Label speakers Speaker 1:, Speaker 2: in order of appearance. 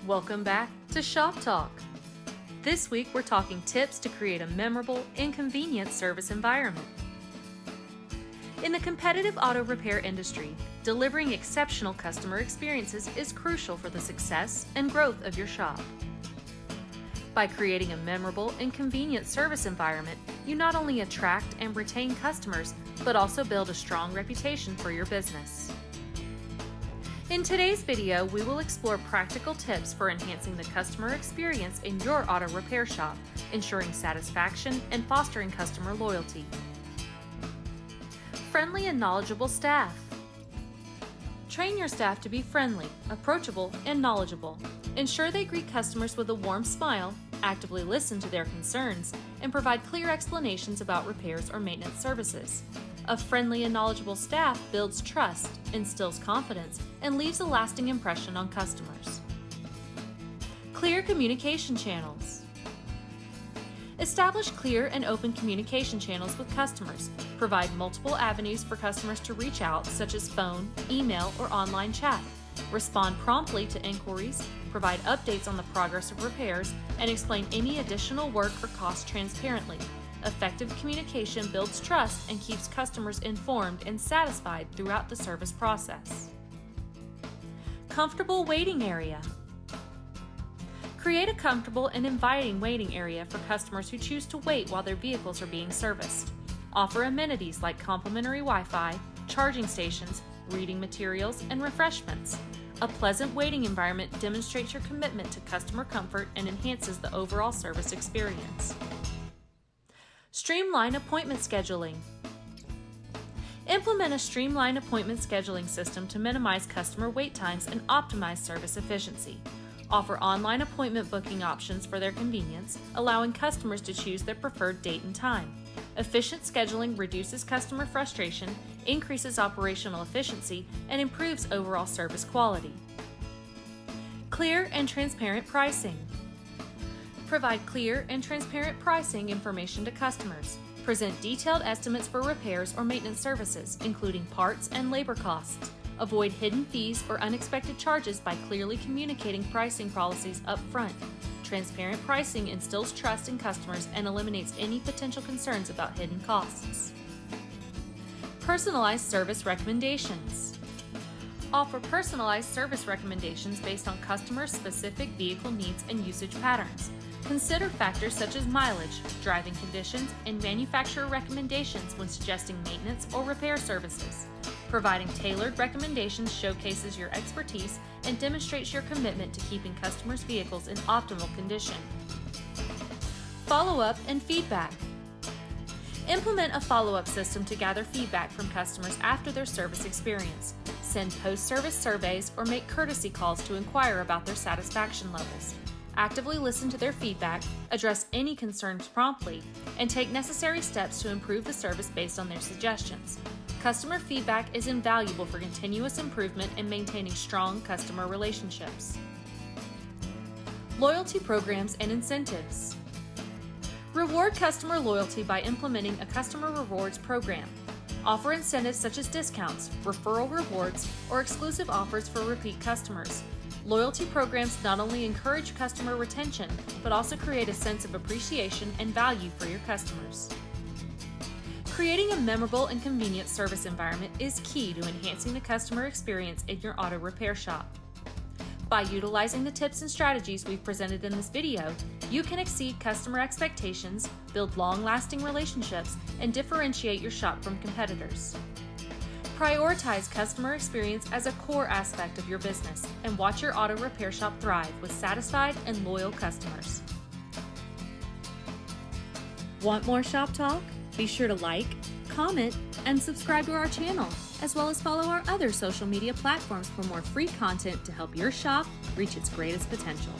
Speaker 1: Welcome back to ShopTalk. This week we're talking tips to create a memorable and convenient service environment. In the competitive auto repair industry, delivering exceptional customer experiences is crucial for the success and growth of your shop. By creating a memorable and convenient service environment, you not only attract and retain customers, but also build a strong reputation for your business. In today's video, we will explore practical tips for enhancing the customer experience in your auto repair shop, ensuring satisfaction and fostering customer loyalty. Friendly and knowledgeable staff. Train your staff to be friendly, approachable, and knowledgeable. Ensure they greet customers with a warm smile, actively listen to their concerns, and provide clear explanations about repairs or maintenance services. A friendly and knowledgeable staff builds trust, instills confidence, and leaves a lasting impression on customers. Clear communication channels. Establish clear and open communication channels with customers. Provide multiple avenues for customers to reach out, such as phone, email, or online chat. Respond promptly to inquiries, provide updates on the progress of repairs, and explain any additional work or cost transparently. Effective communication builds trust and keeps customers informed and satisfied throughout the service process. Comfortable waiting area. Create a comfortable and inviting waiting area for customers who choose to wait while their vehicles are being serviced. Offer amenities like complimentary Wi-Fi, charging stations, reading materials, and refreshments. A pleasant waiting environment demonstrates your commitment to customer comfort and enhances the overall service experience. Streamline appointment scheduling. Implement a streamlined appointment scheduling system to minimize customer wait times and optimize service efficiency. Offer online appointment booking options for their convenience, allowing customers to choose their preferred date and time. Efficient scheduling reduces customer frustration, increases operational efficiency, and improves overall service quality. Clear and transparent pricing. Provide clear and transparent pricing information to customers. Present detailed estimates for repairs or maintenance services, including parts and labor costs. Avoid hidden fees or unexpected charges by clearly communicating pricing policies up front. Transparent pricing instills trust in customers and eliminates any potential concerns about hidden costs. Personalized service recommendations. Offer personalized service recommendations based on customer-specific vehicle needs and usage patterns. Consider factors such as mileage, driving conditions, and manufacturer recommendations when suggesting maintenance or repair services. Providing tailored recommendations showcases your expertise and demonstrates your commitment to keeping customers' vehicles in optimal condition. Follow-up and feedback. Implement a follow-up system to gather feedback from customers after their service experience. Send post-service surveys or make courtesy calls to inquire about their satisfaction levels. Actively listen to their feedback, address any concerns promptly, and take necessary steps to improve the service based on their suggestions. Customer feedback is invaluable for continuous improvement and maintaining strong customer relationships. Loyalty programs and incentives. Reward customer loyalty by implementing a customer rewards program. Offer incentives such as discounts, referral rewards, or exclusive offers for repeat customers. Loyalty programs not only encourage customer retention, but also create a sense of appreciation and value for your customers. Creating a memorable and convenient service environment is key to enhancing the customer experience in your auto repair shop. By utilizing the tips and strategies we've presented in this video, you can exceed customer expectations, build long-lasting relationships, and differentiate your shop from competitors. Prioritize customer experience as a core aspect of your business and watch your auto repair shop thrive with satisfied and loyal customers. Want more Shop Talk? Be sure to like, comment, and subscribe to our channel, as well as follow our other social media platforms for more free content to help your shop reach its greatest potential.